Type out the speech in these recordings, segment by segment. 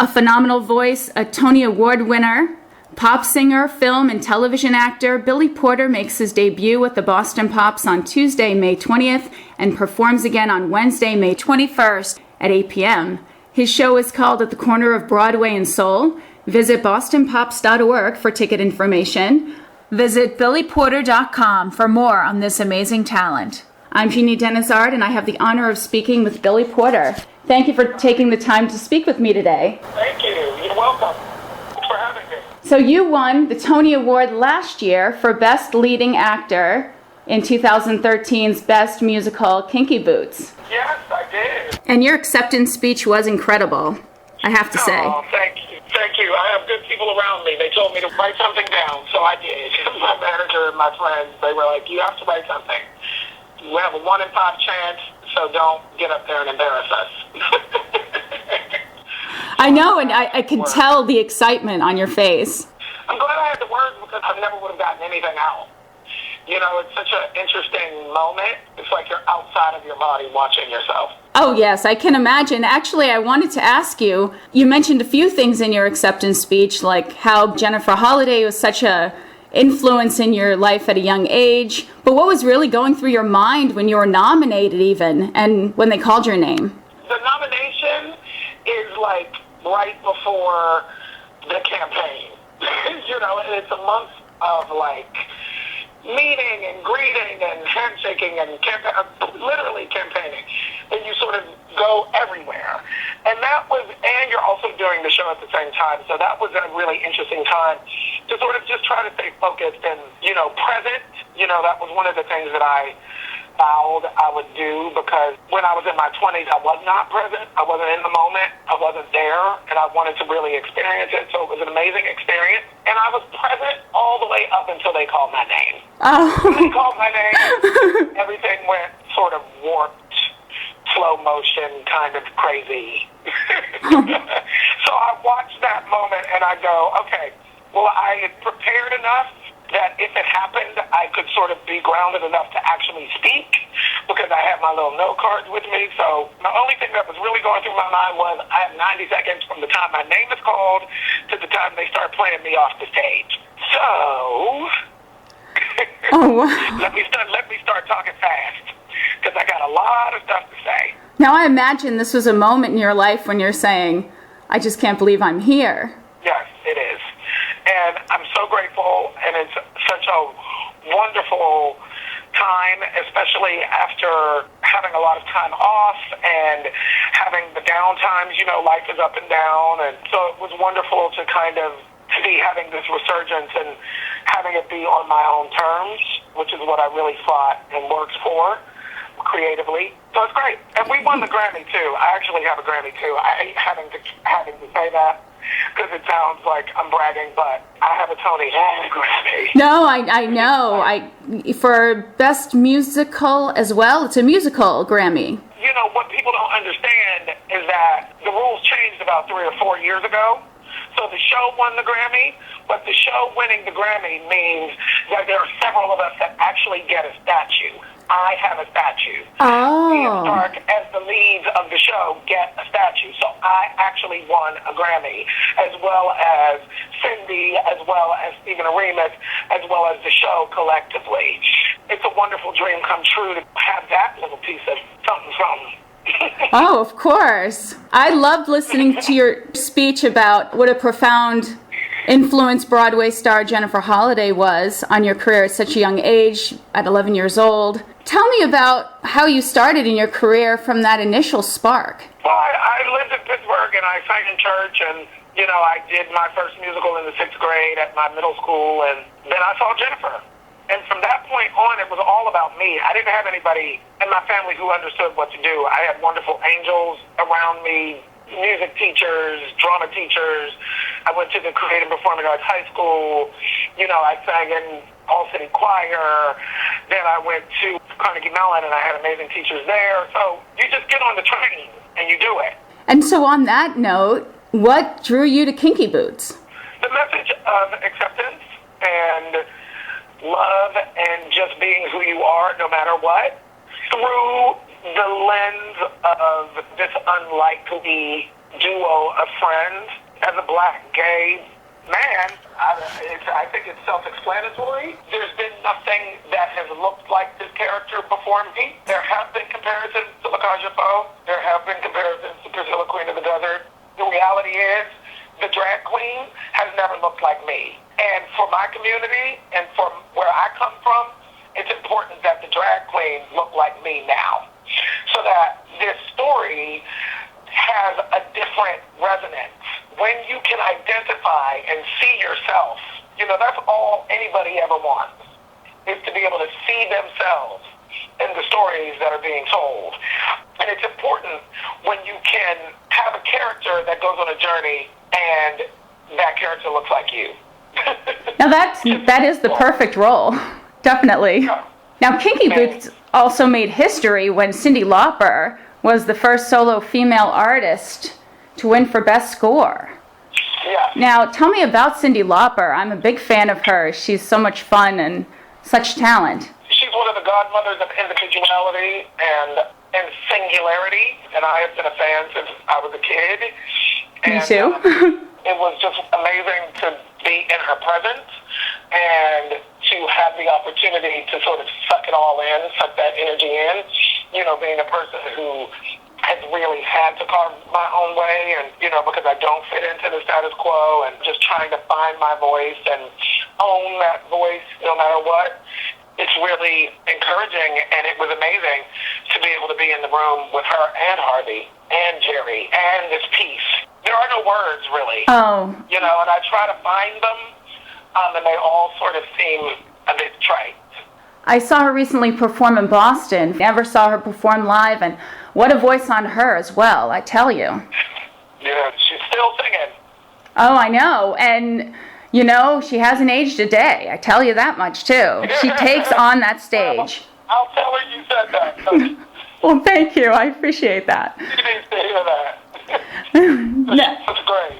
A phenomenal voice, a Tony Award winner, pop singer, film, and television actor, Billy Porter makes his debut at the Boston Pops on Tuesday, May 20th, and performs again on Wednesday, May 21st at 8 p.m. His show is called At the Corner of Broadway and Soul. Visit bostonpops.org for ticket information. Visit billyporter.com for more on this amazing talent. I'm Jeanne Denizard, and I have the honor of speaking with Billy Porter. Thank you for taking the time to speak with me today. Thank you. You're welcome. Thanks for having me. So you won the Tony Award last year for Best Leading Actor in 2013's Best Musical, Kinky Boots. Yes, I did. And your acceptance speech was incredible, I have to say. Oh, thank you. Thank you. I have good people around me. They told me to write something down, so I did. My manager and my friends, they were like, you have to write something. We have a 1 in 5 chance, so don't get up there and embarrass us. I know, and I could tell the excitement on your face. I'm glad I had the words because I never would have gotten anything out. You know, it's such an interesting moment. It's like you're outside of your body watching yourself. Oh, yes, I can imagine. Actually, I wanted to ask you, you mentioned a few things in your acceptance speech, like how Jennifer Holliday was such a influence in your life at a young age. But what was really going through your mind when you were nominated even, and when they called your name? The nomination is like right before the campaign. You know, it's a month of like meeting and greeting and handshaking and literally campaigning. And you sort of go everywhere. And that was, and you're also doing the show at the same time. So that was a really interesting time to sort of just try to stay focused and, you know, present. You know, that was one of the things that I vowed I would do, because when I was in my 20s, I was not present. I wasn't in the moment. I wasn't there, and I wanted to really experience it. So it was an amazing experience, and I was present all the way up until they called my name. Oh. When they called my name, everything went sort of warped, slow motion, kind of crazy. So I watched that moment, and I go, okay, well, I had prepared enough that if it happened, I could sort of be grounded enough to actually speak, because I had my little note cards with me. So the only thing that was really going through my mind was I have 90 seconds from the time my name is called to the time they start playing me off the stage. So Oh, wow. let me start talking fast, because I got a lot of stuff to say. Now I imagine this was a moment in your life when you're saying, I just can't believe I'm here. Yes, it is. And I'm so grateful, and it's such a wonderful time, especially after having a lot of time off and having the down times. You know, life is up and down, and so it was wonderful to kind of be having this resurgence and having it be on my own terms, which is what I really fought and worked for creatively. So it's great. And we won the Grammy, too. I actually have a Grammy, too. I hate having to say that, because it sounds like I'm bragging, but I have a Tony and a Grammy. No, I know. For Best Musical as well, it's a musical Grammy. You know, what people don't understand is that the rules changed about 3 or 4 years ago. So the show won the Grammy, but the show winning the Grammy means that there are several of us that actually get a statue. I have a statue. Oh. Ian Stark, as the leads of the show, get a statue. So I actually won a Grammy, as well as Cindy, as well as Stephen Aremus, as well as the show collectively. It's a wonderful dream come true to have that little piece of something. Oh, of course. I loved listening to your speech about what a profound influence Broadway star Jennifer Holliday was on your career at such a young age, at 11 years old. Tell me about how you started in your career from that initial spark. Well, I lived in Pittsburgh, and I sang in church, and, you know, I did my first musical in the 6th grade at my middle school, and then I saw Jennifer. And from that point on, it was all about me. I didn't have anybody in my family who understood what to do. I had wonderful angels around me, music teachers, drama teachers. I went to the Creative Performing Arts High School. You know, I sang in All City Choir. Then I went to Carnegie Mellon, and I had amazing teachers there. So you just get on the train, and you do it. And so on that note, what drew you to Kinky Boots? The message of acceptance and love and just being who you are no matter what, through the lens of this unlikely duo of friends. As a black gay man, I think it's self-explanatory. There's been nothing that has looked like this character before me. There have been comparisons to Lockhart. There have been comparisons to Priscilla, Queen of the Desert. The reality is, the drag queen has never looked like me. And for my community and from where I come from, it's important that the drag queen look like me now, so that this story has a different resonance. When you can identify and see yourself, that's all anybody ever wants, is to be able to see themselves in the stories that are being told. And it's important when you can have a character that goes on a journey and that character looks like you. Now that is the perfect role, definitely. Yeah. Now Kinky Boots also made history when Cyndi Lauper was the first solo female artist to win for Best Score. Yeah. Now tell me about Cyndi Lauper. I'm a big fan of her. She's so much fun and such talent. She's one of the godmothers of individuality and singularity, and I have been a fan since I was a kid. Me too. It was just amazing to be in her presence and to have the opportunity to sort of suck it all in, suck that energy in. Being a person who has really had to carve my own way, and because I don't fit into the status quo, and just trying to find my voice and own that voice no matter what. It's really encouraging, and it was amazing to be able to be in the room with her and Harvey and Jerry and this piece. There are no words, really. Oh. And I try to find them, and they all sort of seem a bit trite. I saw her recently perform in Boston. Never saw her perform live, and what a voice on her as well, I tell you. Yeah, she's still singing. Oh, I know, and she hasn't aged a day. I tell you that much, too. She takes on that stage. I'll tell her you said that. Well, thank you. I appreciate that. She needs to hear that. That's great.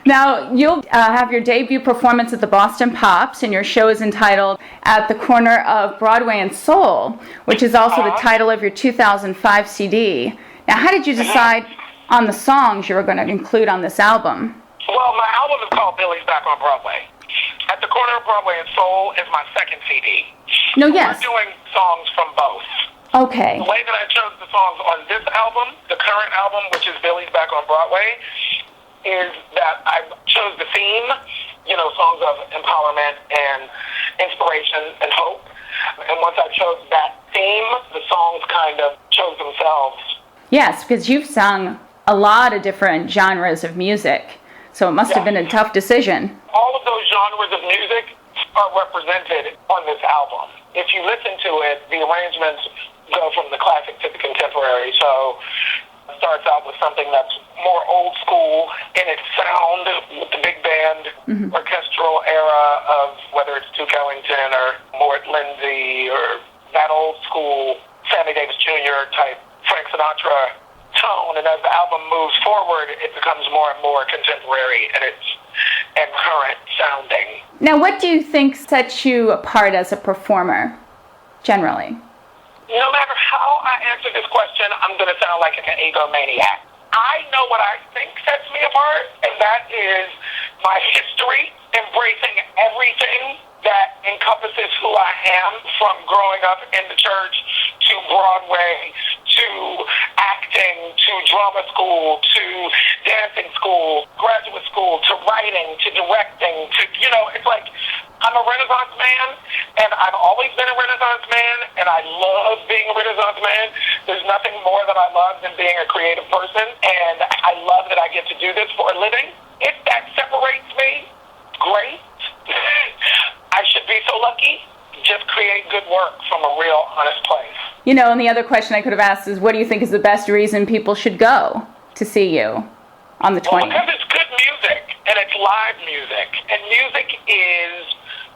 Now, you'll have your debut performance at the Boston Pops, and your show is entitled At the Corner of Broadway and Soul, which is also the title of your 2005 CD. Now, how did you decide on the songs you were going to include on this album? Well, my album is called Billy's Back on Broadway. At the Corner of Broadway and Soul is my second CD. No, yes. We're doing songs from both. Okay. The way that I chose the songs on this album, the current album, which is Billy's Back on Broadway, is that I chose the theme, songs of empowerment and inspiration and hope. And once I chose that theme, the songs kind of chose themselves. Yes, because you've sung a lot of different genres of music, so it must have been a tough decision. All of those genres of music are represented on this album. If you listen to it, the arrangements go from the classic to the contemporary. So it starts out with something that's more old school in its sound, with the big band, orchestral era of whether it's Duke Ellington or Mort Lindsay or that old school Sammy Davis Jr. type Frank Sinatra tone. And as the album moves forward, it becomes more and more contemporary and current sounding. Now, what do you think sets you apart as a performer, generally? No matter how I answer this question, I'm going to sound like an egomaniac. I know what I think sets me apart, and that is my history, embracing everything that encompasses who I am, from growing up in the church to Broadway to acting to drama school to dancing school, graduate school to writing to directing to, it's like I'm a Renaissance man, and I've always been a Renaissance man, and I love being a Renaissance man. There's nothing more that I love than being a creative person, and I love that I get to do this for a living. If that separates me, great. I should be so lucky. Just create good work from a real, honest place. And the other question I could have asked is, what do you think is the best reason people should go to see you on the 20th? Well, because it's good music, and it's live music, and music is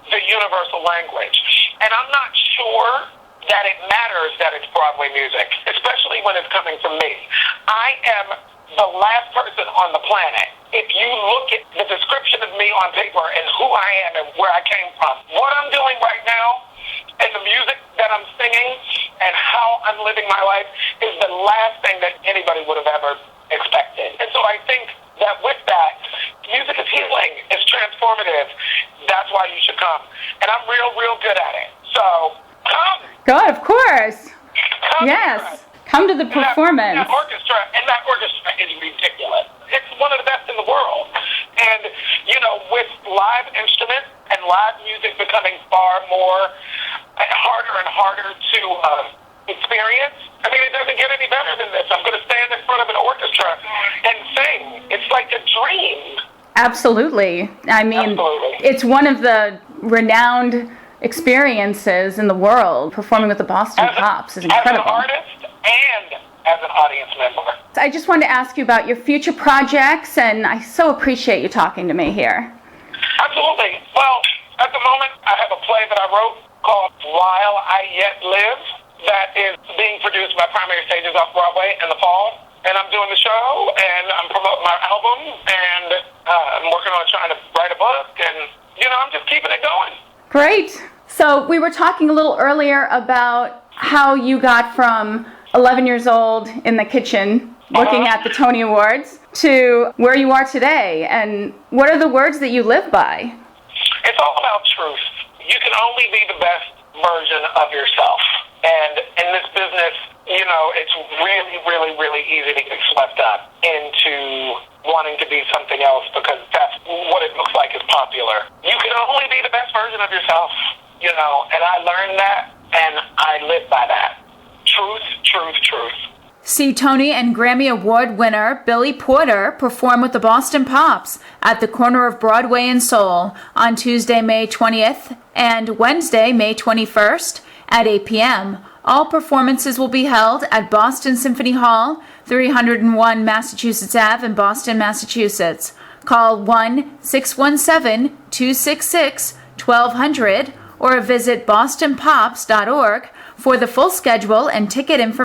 the universal language. And I'm not sure that it matters that it's Broadway music, especially when it's coming from me. I am the last person on the planet. If you look at the description of me on paper and who I am and where I came from, what I'm doing right now and the music that I'm singing and how I'm living my life is the last thing that anybody would have ever expected. And so I think that with that, music is healing, it's transformative. That's why you should come. And I'm real good at it. So, come. Good, of course. Come. Yes. Come to the performance. That orchestra is ridiculous. It's one of the best in the world. And, with live instruments and live music becoming far more harder and harder to experience, I mean, it doesn't get any better than this. I'm going to stand in front of an orchestra and sing. It's like a dream. Absolutely. I mean, It's one of the renowned experiences in the world. Performing with the Boston Pops is incredible. As an artist and as an audience member. I just wanted to ask you about your future projects, and I so appreciate you talking to me here. Absolutely. Well, at the moment, I have a play that I wrote called While I Yet Live that is being produced by Primary Stages off Broadway in the fall. And I'm doing the show, and I'm promoting my album, and I'm working on trying to write a book, and, I'm just keeping it going. Great. So we were talking a little earlier about how you got from 11 years old in the kitchen looking at the Tony Awards to where you are today. And what are the words that you live by? It's all about truth. You can only be the best version of yourself. And in this business, it's really easy to get swept up into wanting to be something else because that's what it looks like is popular. You can only be the best version of yourself, and I learned that, and I live by that. Truth. See Tony and Grammy Award winner Billy Porter perform with the Boston Pops at the corner of Broadway and Soul on Tuesday, May 20th and Wednesday, May 21st at 8 p.m. All performances will be held at Boston Symphony Hall, 301 Massachusetts Ave in Boston, Massachusetts. Call 1-617-266-1200 or visit bostonpops.org for the full schedule and ticket information.